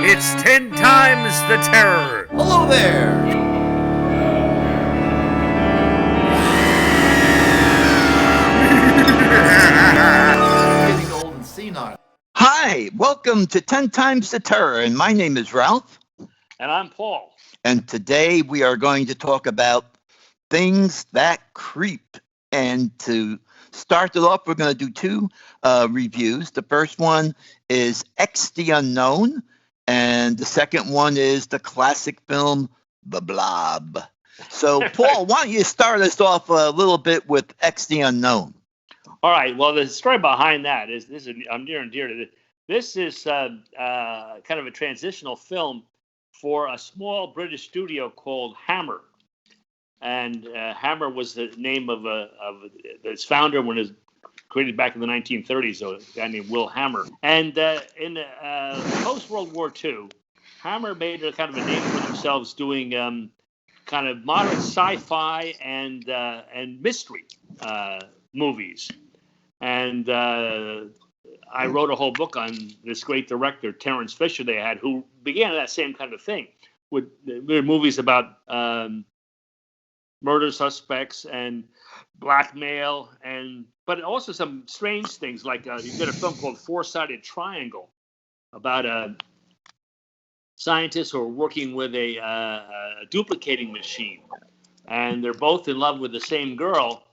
It's 10 times the terror. Hello there. Getting old and senile. Hi, welcome to 10 Times the Terror, and my name is Ralph. And I'm Paul. And today we are going to talk about things that creep. And to start it off, we're going to do two reviews. The first one is X the Unknown, and the second one is the classic film The Blob. So, Paul, why don't you start us off a little bit with X the Unknown? All right. Well, the story behind that is I'm near and dear to this. This is kind of a transitional film for a small British studio called Hammer, and Hammer was the name of its founder when it was created back in the 1930s. So a guy named Will Hammer. And in post World War II, Hammer made a kind of a name for themselves doing kind of modern sci-fi and mystery movies. And I wrote a whole book on this great director, Terence Fisher, they had, who began that same kind of thing with movies about murder suspects and blackmail, but also some strange things, like he did a film called Four-Sided Triangle about scientists who are working with a duplicating machine, and they're both in love with the same girl,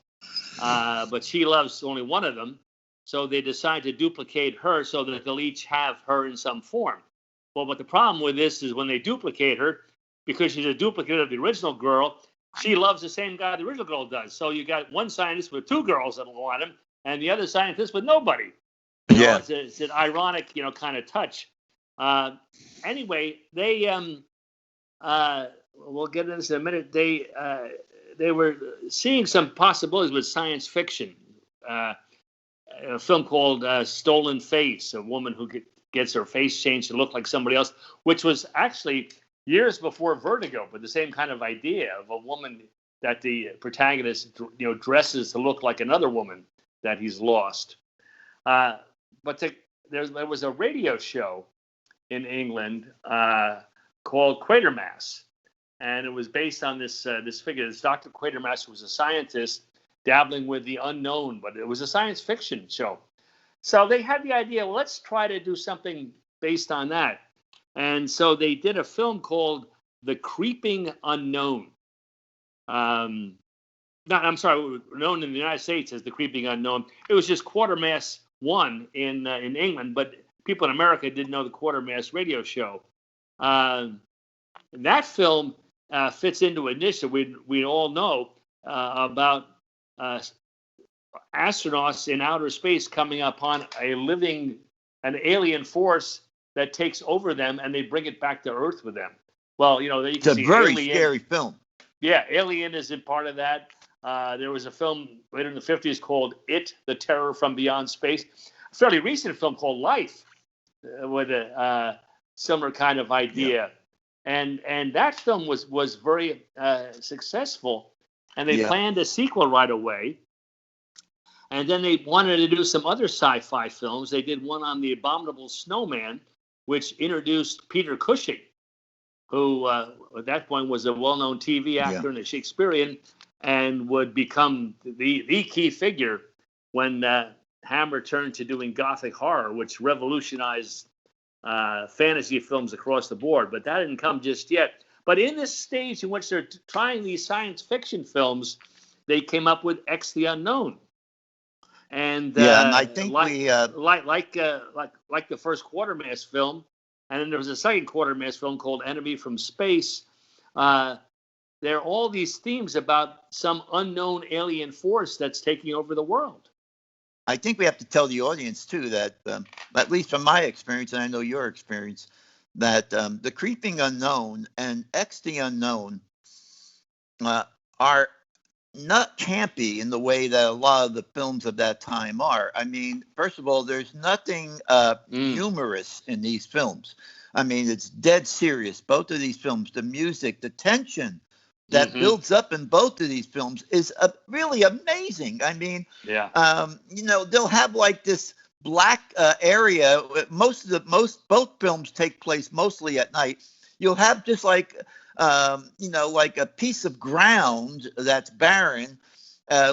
but she loves only one of them. So they decide to duplicate her so that they'll each have her in some form. Well, but the problem with this is when they duplicate her, because she's a duplicate of the original girl, she loves the same guy the original girl does. So you got one scientist with two girls that want him, and the other scientist with nobody. Yeah, it's an ironic, kind of touch. Anyway, they we'll get into this in a minute. They were seeing some possibilities with science fiction. A film called Stolen Face, a woman who gets her face changed to look like somebody else, which was actually years before Vertigo, but the same kind of idea of a woman that the protagonist, dresses to look like another woman that he's lost. But there was a radio show in England called Quatermass, and it was based on this figure. This Dr. Quatermass was a scientist dabbling with the unknown, but it was a science fiction show. So they had the idea, well, let's try to do something based on that. And so they did a film called The Creeping Unknown. I'm sorry, known in the United States as The Creeping Unknown. It was just Quatermass 1 in England, but people in America didn't know the Quatermass radio show. That film fits into a niche that we all know about astronauts in outer space coming upon an alien force that takes over them, and they bring it back to Earth with them. Well, it's a very scary film. Yeah, Alien is in part of that. There was a film later in the 50s called It, The Terror from Beyond Space. A fairly recent film called Life with a similar kind of idea. Yeah. And that film was very successful. And they planned a sequel right away. And then they wanted to do some other sci-fi films. They did one on The Abominable Snowman, which introduced Peter Cushing, who at that point was a well-known TV actor in the Shakespearean, and would become the key figure when Hammer turned to doing Gothic horror, which revolutionized fantasy films across the board. But that didn't come just yet. But in this stage in which they're trying these science fiction films, they came up with X the Unknown. And and I think like the first Quatermass film, and then there was a second Quatermass film called Enemy from Space. There are all these themes about some unknown alien force that's taking over the world. I think we have to tell the audience too that, at least from my experience, and I know your experience, that The Creeping Unknown and X the Unknown are not campy in the way that a lot of the films of that time are. I mean, first of all, there's nothing humorous in these films. I mean, it's dead serious. Both of these films, the music, the tension that builds up in both of these films is really amazing. I mean, they'll have like this black area. Both films take place mostly at night. You'll have just like like a piece of ground that's barren,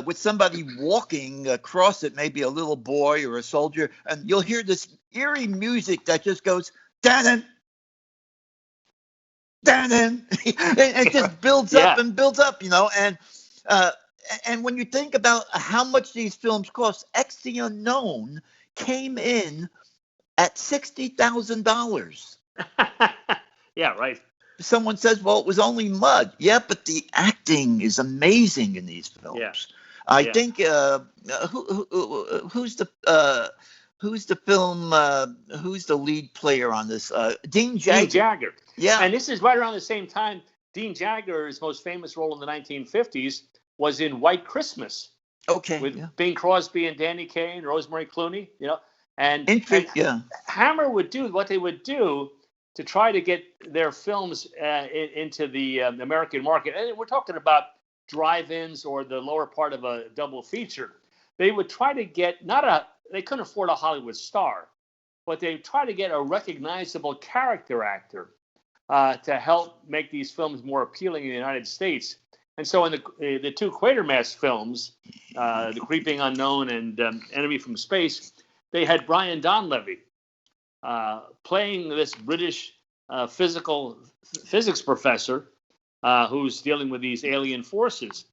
with somebody walking across it, maybe a little boy or a soldier, and you'll hear this eerie music that just goes dan dan. It just builds up and builds up, and when you think about how much these films cost, X the Unknown came in at $60,000. Yeah, right. Someone says, well, it was only mud. Yeah, but the acting is amazing in these films. Yeah. I think who's the lead player on this? Dean Jagger. Dean Jagger. Yeah. And this is right around the same time. Dean Jagger's most famous role in the 1950s was in White Christmas. Okay. With Bing Crosby and Danny Kaye and Rosemary Clooney, and Hammer would do what they would do to try to get their films into the American market. And we're talking about drive-ins or the lower part of a double feature. They would try to get they couldn't afford a Hollywood star, but they try to get a recognizable character actor to help make these films more appealing in the United States. And so in the two Quatermass films, The Creeping Unknown and Enemy from Space, they had Brian Donlevy playing this British physics professor who's dealing with these alien forces.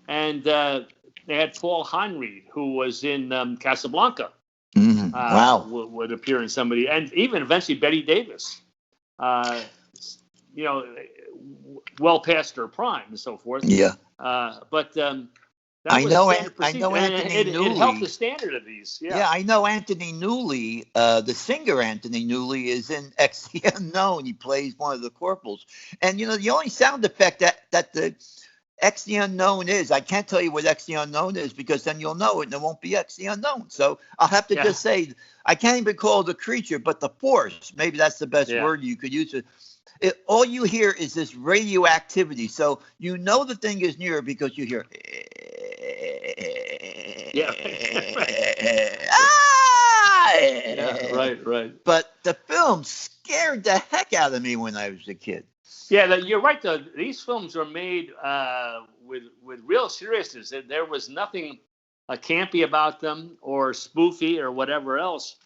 And they had Paul Heinried, who was in Casablanca. Mm-hmm. Wow. Would appear in somebody. And even eventually Betty Davis, well past her prime and so forth. Yeah. But I know Anthony Newley. It helped the standard of these. Yeah, I know Anthony Newley, the singer Anthony Newley, is in X the Unknown. He plays one of the corporals. And, the only sound effect that the X the Unknown is, I can't tell you what X the Unknown is, because then you'll know it and it won't be X the Unknown. So I'll have to just say, I can't even call it a creature, but the force, maybe that's the best word you could use. All you hear is this radioactivity. So the thing is near because you hear. Right. But the film scared the heck out of me when I was a kid. Yeah, you're right. Though these films are made with real seriousness. There was nothing campy about them or spoofy or whatever else.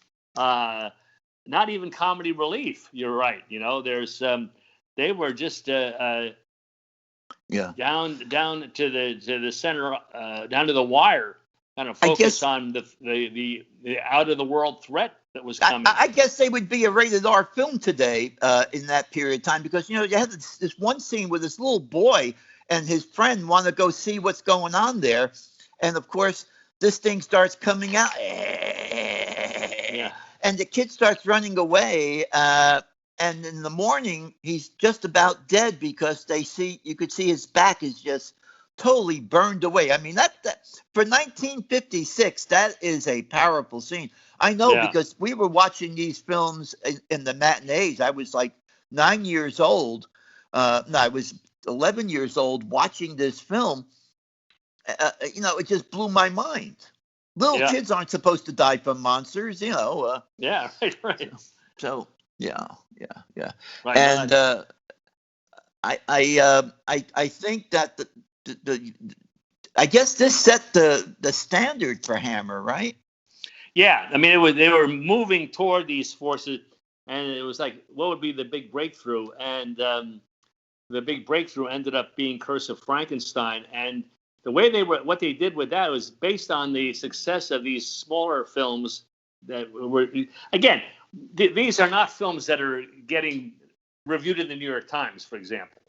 Not even comedy relief. You're right. There's they were just down to the center, down to the wire, kind of focus on the out of the world threat that was coming. I guess they would be a rated R film today in that period of time, because you had this one scene where this little boy and his friend want to go see what's going on there, and of course this thing starts coming out. And the kid starts running away, and in the morning he's just about dead because you could see his back is just totally burned away. I mean, that for 1956, that is a powerful scene. I know because we were watching these films in the matinees. I was like 9 years old. I was 11 years old watching this film. It just blew my mind. Little kids aren't supposed to die from monsters, Right. So yeah. Right, and I think that I guess this set the standard for Hammer, right? Yeah, I mean they were moving toward these forces, and it was like, what would be the big breakthrough? And the big breakthrough ended up being Curse of Frankenstein, and the way what they did with that was based on the success of these smaller films that were, again, these are not films that are getting reviewed in the New York Times, for example.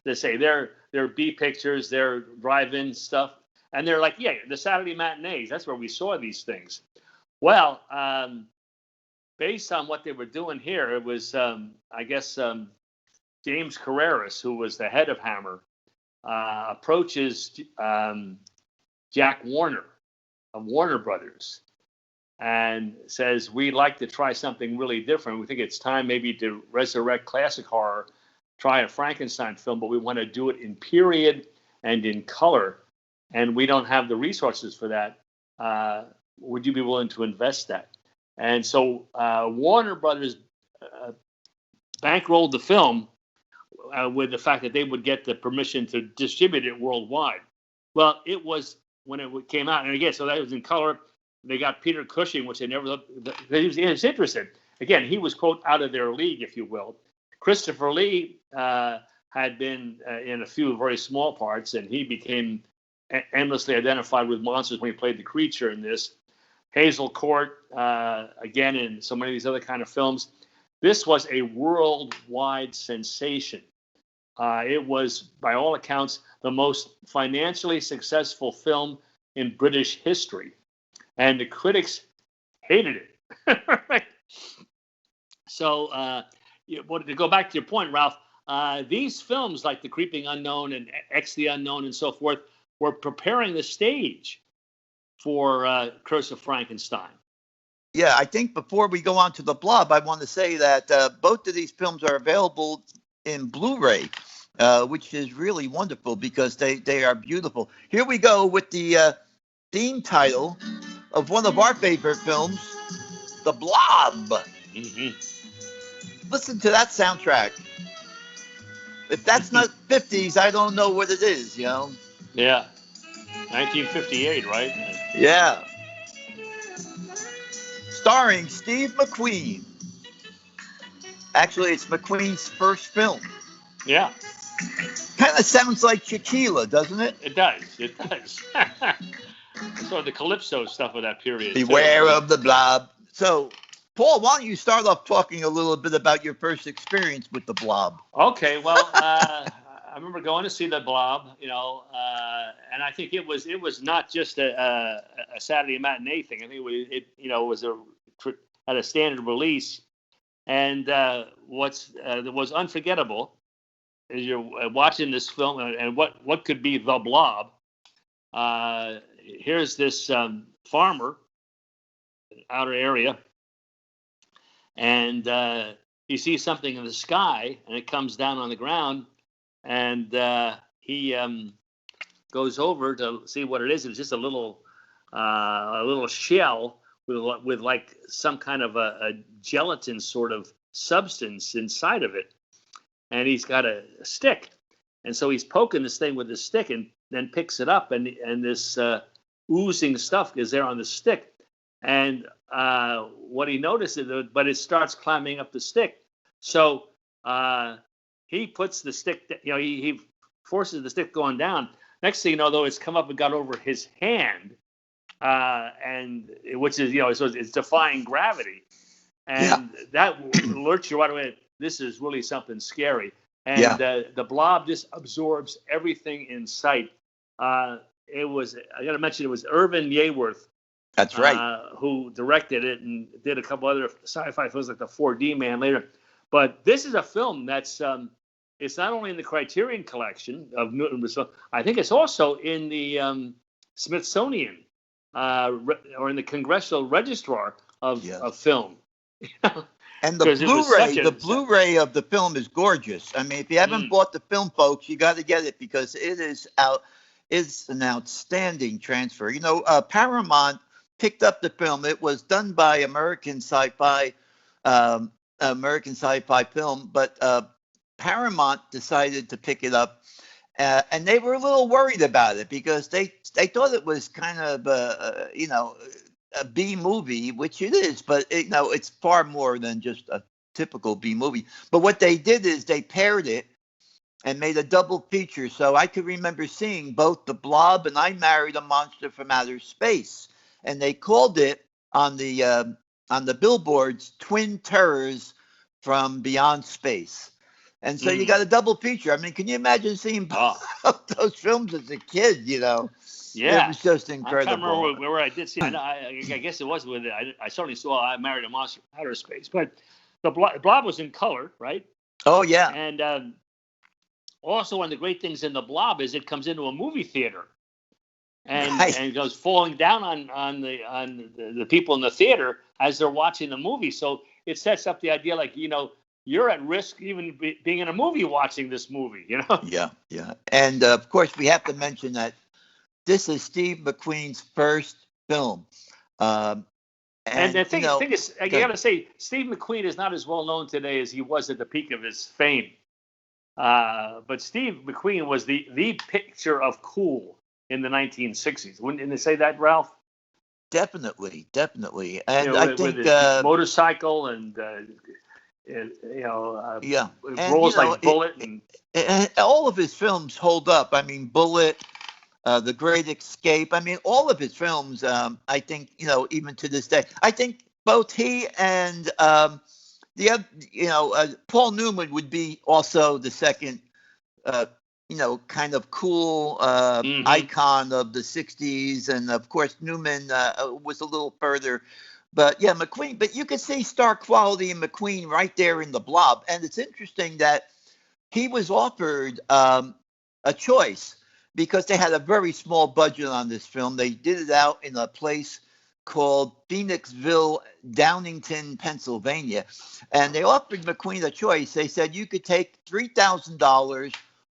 They say they're B pictures, they're drive-in stuff, and they're like, the Saturday matinees. That's where we saw these things. Well, based on what they were doing here, it was, James Carreras, who was the head of Hammer, approaches Jack Warner of Warner Brothers and says, we'd like to try something really different. We think it's time maybe to resurrect classic horror, try a Frankenstein film, but we want to do it in period and in color, and we don't have the resources for that. Would you be willing to invest that? And so Warner Brothers bankrolled the film with the fact that they would get the permission to distribute it worldwide. Well, it was when it came out, and again, so that was in color. They got Peter Cushing, which they never looked. He was interested. Again, he was, quote, out of their league, if you will. Christopher Lee had been in a few very small parts, and he became endlessly identified with monsters when he played the creature in this. Hazel Court, again, in so many of these other kind of films. This was a worldwide sensation. It was, by all accounts, the most financially successful film in British history. And the critics hated it. Right? So, to go back to your point, Ralph, these films like The Creeping Unknown and X the Unknown and so forth were preparing the stage for Curse of Frankenstein. Yeah, I think before we go on to the Blob, I want to say that both of these films are available in Blu-ray, which is really wonderful because they are beautiful. Here we go with the theme title of one of our favorite films, The Blob. Mm-hmm. Listen to that soundtrack. If that's not 50s, I don't know what it is, you know? Yeah. 1958, right? Yeah. Starring Steve McQueen. Actually, it's McQueen's first film. Yeah. Kind of sounds like Tequila, doesn't it? It does. It does. Sort of the Calypso stuff of that period. Beware of the Blob. So, Paul, why don't you start off talking a little bit about your first experience with the Blob? Okay, well, I remember going to see the Blob, and I think it was not just a Saturday matinee thing. I think it had a standard release, and what was unforgettable is you're watching this film and what could be the Blob. Here's this farmer, outer area, and he sees something in the sky, and it comes down on the ground, and he goes over to see what it is. It's just a little shell with like some kind of a gelatin sort of substance inside of it, and he's got a stick, and so he's poking this thing with his stick, and then picks it up, and this oozing stuff is there on the stick, and what he notices, but it starts climbing up the stick. So he puts the stick, he forces the stick going down. Next thing you know, though, it's come up and got over his hand, and which is, so it's defying gravity, and that alerts you right away. This is really something scary, and the Blob just absorbs everything in sight. I got to mention, it was Irvin Yeaworth. That's right. Who directed it and did a couple other sci-fi films like The 4D Man later. But this is a film that's it's not only in the Criterion Collection of Newton, I think it's also in the Smithsonian or in the Congressional Registrar of Film. And the Blu-ray of the film is gorgeous. I mean, if you haven't bought the film, folks, you got to get it because it is it's an outstanding transfer. Paramount picked up the film. It was done by American Sci-Fi Film, but Paramount decided to pick it up, and they were a little worried about it because they thought it was kind of a B movie, which it is, but it's far more than just a typical B movie. But what they did is they paired it and made a double feature. So I could remember seeing both The Blob and I Married a Monster from Outer Space, and they called it on the billboards Twin Terrors from Beyond Space. And so you got a double feature. I mean, can you imagine seeing both of those films as a kid? Yeah, it was just incredible. I can't remember where I did see it. I guess it was with it. I certainly saw I Married a Monster from Outer Space, but the Blob was in color, right? Oh yeah. And also, one of the great things in the Blob is it comes into a movie theater, and goes falling down on the people in the theater as they're watching the movie. So it sets up the idea, like, you're at risk even being in a movie watching this movie. Yeah. And of course, we have to mention that this is Steve McQueen's first film. And And the thing is, you good. got to say, Steve McQueen is not as well known today as he was at the peak of his fame. But Steve McQueen was the picture of cool in the 1960s. Wouldn't they say that, Ralph? Definitely, definitely. You And know, I with think, his motorcycle and yeah, and roles like Bullet and all of his films hold up. I mean, Bullet, The Great Escape. I mean, all of his films. I think even to this day, I think both he and the other, Paul Newman would be also the second, uh, kind of cool hmm icon of the '60s, and of course Newman was a little further. But yeah, McQueen. But you could see star quality in McQueen right there in the Blob, and it's interesting that he was offered a choice because they had a very small budget on this film. They did it out in a place called Phoenixville, Downington, Pennsylvania. And they offered McQueen a choice. They said you could take $3,000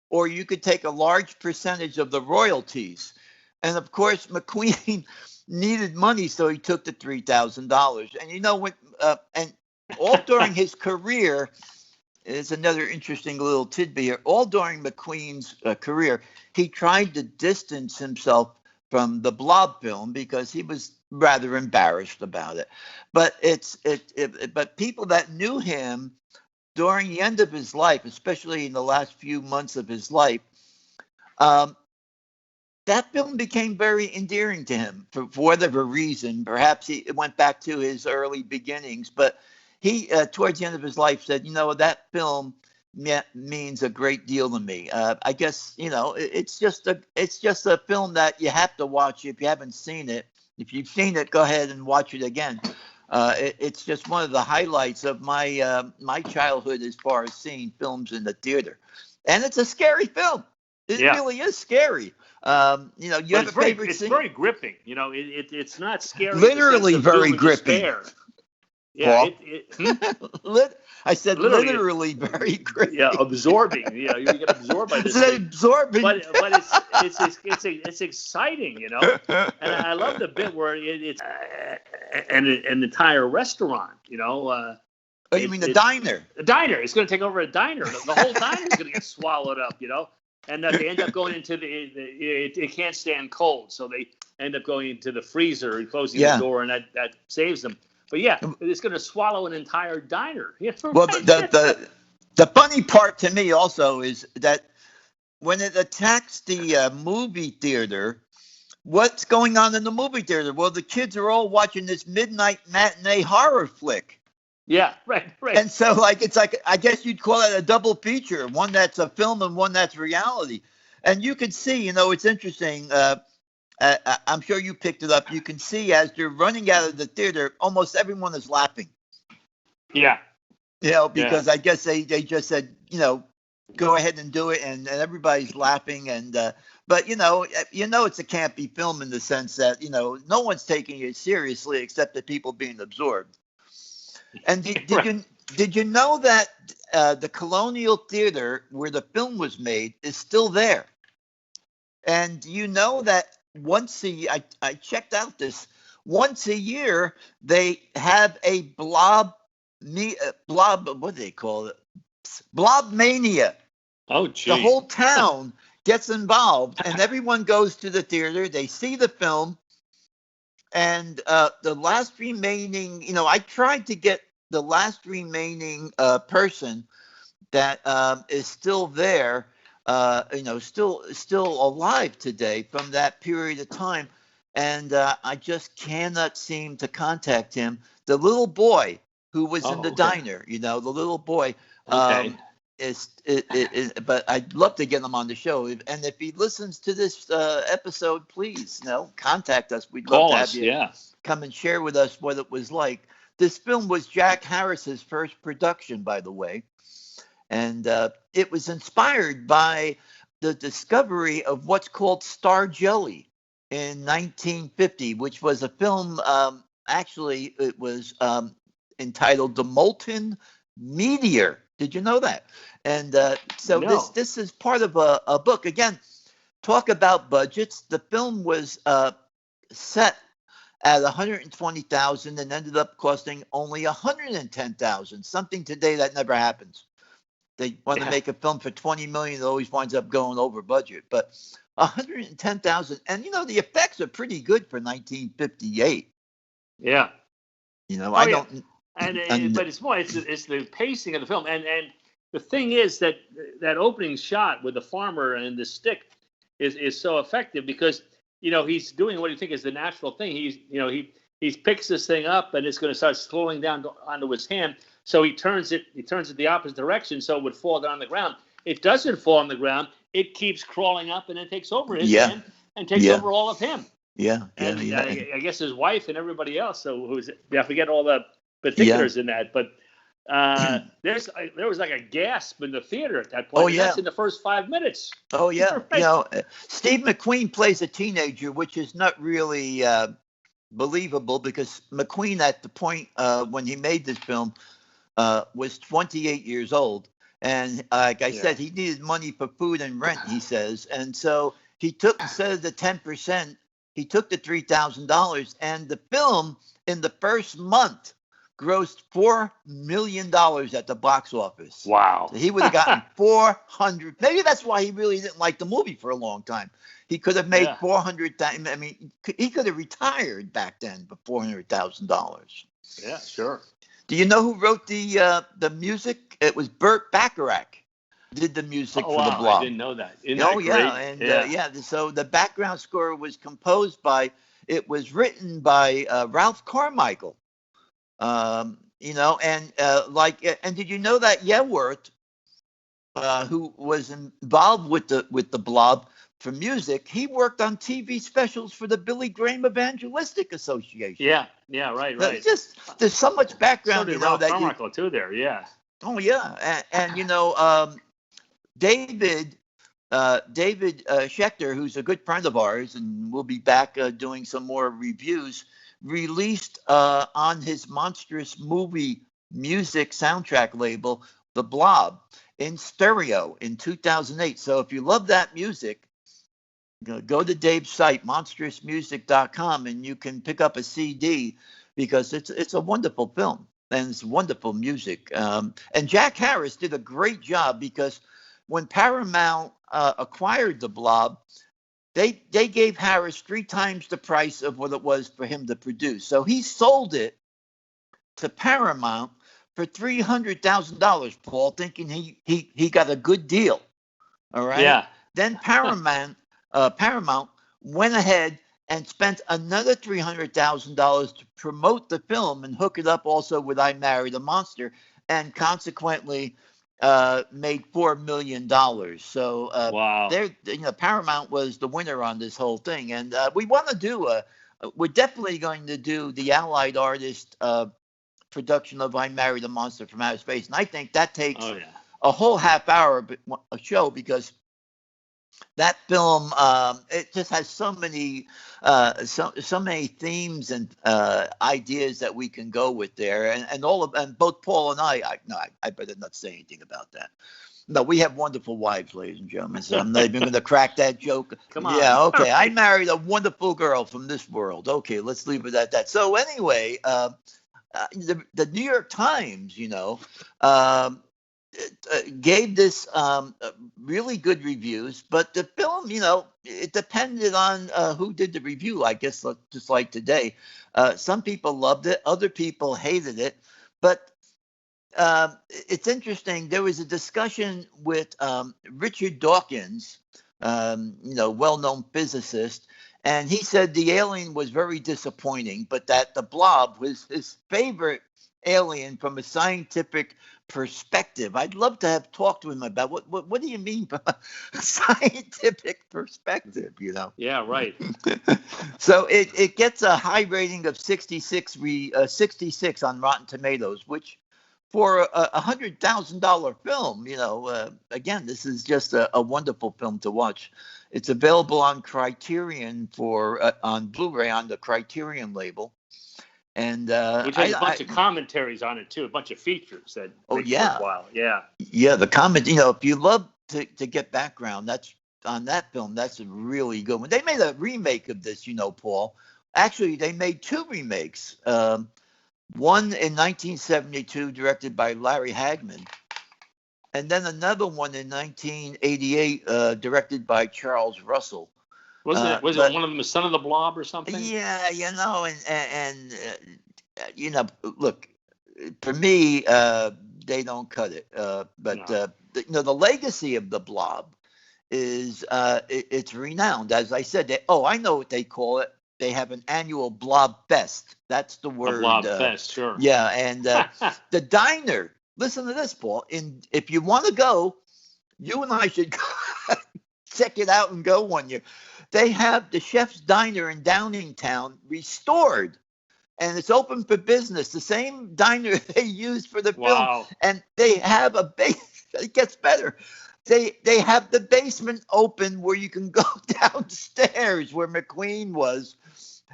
or you could take a large percentage of the royalties. And of course, McQueen needed money, so he took the $3,000. And and all during his career, is another interesting little tidbit here. All during McQueen's career, he tried to distance himself from the Blob film because he was rather embarrassed about it. But but people that knew him during the end of his life, especially in the last few months of his life, um, that film became very endearing to him for whatever reason. Perhaps it went back to his early beginnings, but he, towards the end of his life, said, that film means a great deal to me. I guess it's just a film that you have to watch if you haven't seen it. If you've seen it, go ahead and watch it again. It's just one of the highlights of my childhood as far as seeing films in the theater, and it's a scary film. It Yeah. really is scary. You But have a favorite scene? it's very gripping. It's not scary. Literally in the sense of very doom and gripping. despair. Yeah, Paul. I said Literally, literally very gripping. yeah, absorbing. You get absorbed by this It's thing. absorbing. But it's exciting, and I love the bit where it's an entire restaurant, Oh, you mean the diner? a diner. It's going to take over a diner. The whole diner is going to get swallowed up, and they end up going into it can't stand cold, so they end up going into the freezer and closing the door, and that saves them. But yeah, it's going to swallow an entire diner. Well, the funny part to me also is that when it attacks the movie theater, what's going on in the movie theater? Well, the kids are all watching this midnight matinee horror flick. Yeah, right. And so, it's like, I guess you'd call it a double feature, one that's a film and one that's reality. And you can see, it's interesting. I'm sure you picked it up. You can see as they're running out of the theater, almost everyone is laughing. Yeah. Because I guess they just said, go ahead and do it, and everybody's laughing. And but it's a campy film in the sense that no one's taking it seriously except the people being absorbed. And did you know that the Colonial Theater where the film was made is still there? And you know that I checked out this, once a year they have a blob, what do they call it? Blob mania. Oh, gee. The whole town gets involved, and everyone goes to the theater. They see the film, and the last remaining, I tried to get the last remaining person that is still there, still alive today from that period of time, and I just cannot seem to contact him. The little boy who was in the diner, the little boy. Okay. But I'd love to get him on the show. And if he listens to this episode, please, contact us. We'd love to have you come and share with us what it was like. This film was Jack Harris's first production, by the way. And it was inspired by the discovery of what's called star jelly in 1950, which was a film, actually, it was entitled The Molten Meteor. Did you know that? And so No. this is part of a book. Again, talk about budgets. The film was set at 120,000 and ended up costing only 110,000. Something today that never happens. They want to make a film for 20 million, it always winds up going over budget. But 110,000, and the effects are pretty good for 1958. Yeah. I don't. But it's more. It's the pacing of the film, and the thing is that opening shot with the farmer and the stick is so effective because he's doing what you think is the natural thing. He picks this thing up and it's going to start slowing down onto his hand. So he turns it the opposite direction so it would fall down on the ground. It doesn't fall on the ground. It keeps crawling up and then takes over his hand and takes over all of him. Yeah. I guess his wife and everybody else. So I forget all the particulars in that, but there was like a gasp in the theater at that point. That's in the first 5 minutes. Oh yeah. Right. Steve McQueen plays a teenager, which is not really believable because McQueen at the point when he made this film was 28 years old. And like I said, he needed money for food and rent, he says. And so he took, instead of the 10%, he took the $3,000. And the film in the first month grossed $4 million at the box office. Wow. So he would have gotten 400. Maybe that's why he really didn't like the movie for a long time. He could have made 400,000. I mean, he could have retired back then for $400,000. Yeah, sure. Do you know who wrote the music? It was Burt Bacharach did the music for the Blob. I didn't know that. So the background score was composed by. It was written by Ralph Carmichael. And did you know that Yeworth, who was involved with the Blob for music, he worked on TV specials for the Billy Graham Evangelistic Association. Yeah, right. There's so much background. So did Ralph Carmichael too there, yeah. Oh yeah, and David Schechter, who's a good friend of ours, and we'll be back doing some more reviews, released on his monstrous movie music soundtrack label, The Blob, in stereo in 2008. So if you love that music, go to Dave's site, monstrousmusic.com, and you can pick up a CD because it's a wonderful film and it's wonderful music. And Jack Harris did a great job because when Paramount acquired The Blob, they gave Harris 3 times the price of what it was for him to produce. So he sold it to Paramount for $300,000, Paul, thinking he got a good deal. All right. Yeah. Then Paramount went ahead and spent another $300,000 to promote the film and hook it up also with I Married a Monster, and consequently made $4 million. So wow. Paramount was the winner on this whole thing, and we want to do we're definitely going to do the Allied Artist production of I Married a Monster from Outer Space, and I think that takes a whole half hour a show because that film it just has so many themes and ideas that we can go with there, and both Paul and I better not say anything about that. No, we have wonderful wives, ladies and gentlemen. So I'm not even going to crack that joke. Come on. Yeah, okay. I married a wonderful girl from this world. Okay, let's leave it at that. So anyway, the New York Times, gave this really good reviews, but the film, it depended on who did the review, I guess, just like today. Some people loved it, other people hated it, but it's interesting. There was a discussion with Richard Dawkins, well-known physicist, and he said the alien was very disappointing, but that the Blob was his favorite alien from a scientific perspective. I'd love to have talked to him about what do you mean from a scientific perspective, Yeah, right. So it gets a high rating of 66 on Rotten Tomatoes, which for a $100,000 film, again, this is just a wonderful film to watch. It's available on Criterion on Blu-ray on the Criterion label. And which has a bunch of commentaries on it too, a bunch of features that worthwhile. Yeah, the comment, if you love to get background, that's on that film, that's a really good one. They made a remake of this, Paul, Actually, they made two remakes. One in 1972, directed by Larry Hagman, and then another one in 1988, directed by Charles Russell. Was it one of them, the Son of the Blob or something? Yeah, look, for me, they don't cut it. But No. The legacy of the Blob is it's renowned. As I said, I know what they call it. They have an annual Blob Fest. That's the word. A Blob Fest, sure. Yeah, and the diner. Listen to this, Paul. If you want to go, you and I should go check it out and go one year. They have the Chef's Diner in Downingtown restored, and it's open for business. The same diner they used for the film, and they have a base. It gets better. They have the basement open where you can go downstairs where McQueen was,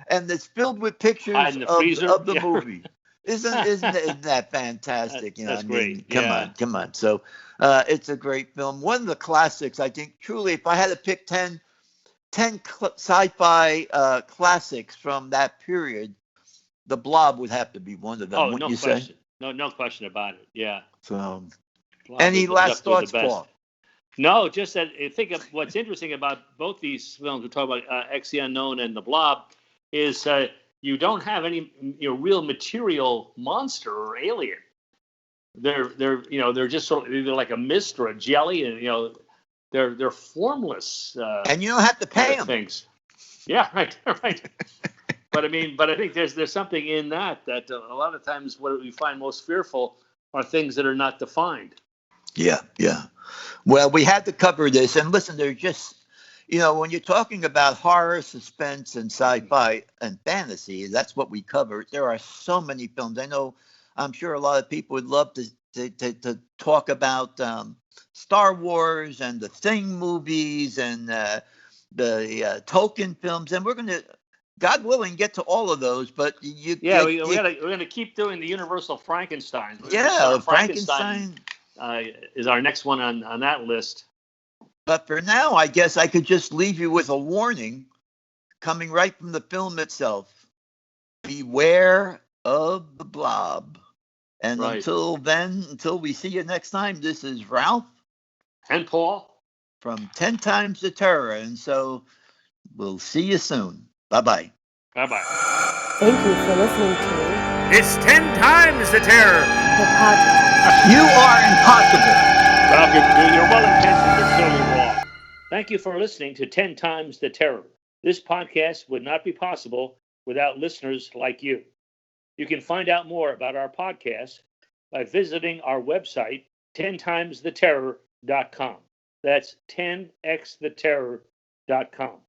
and it's filled with pictures of the movie. Isn't that fantastic? That's great. Come on. So it's a great film. One of the classics, I think, truly, if I had to pick 10 sci-fi classics from that period, The Blob would have to be one of them. Oh, no question. No question about it. Yeah. So, Blob any last thoughts, Paul? No, just that I think of what's interesting about both these films we talk about, X the Unknown and The Blob, is you don't have any real material monster or alien. They're just sort of either like a mist or a jelly, and they're formless. And you don't have to pay them. Things. Yeah, right. But I think there's something in that a lot of times what we find most fearful are things that are not defined. Yeah. Well, we had to cover this, and listen, there's just when you're talking about horror, suspense, and sci-fi and fantasy, that's what we cover. There are so many films. I'm sure a lot of people would love to talk about Star Wars and the Thing movies and the Tolkien films, and we're going to, God willing, get to all of those. But we're gonna keep doing the Universal Frankenstein. Frankenstein is our next one on that list. But for now, I guess I could just leave you with a warning coming right from the film itself. Beware of the Blob. And until we see you next time, this is Ralph. And Paul. From 10 Times the Terror. And so we'll see you soon. Bye-bye. Bye-bye. Thank you for listening to It's 10 Times the Terror. The podcast. You are impossible. Ralph, you're well-intentioned, but clearly wrong. Thank you for listening to 10 Times the Terror. This podcast would not be possible without listeners like you. You can find out more about our podcast by visiting our website, 10timestheterror.com. That's 10xtheterror.com.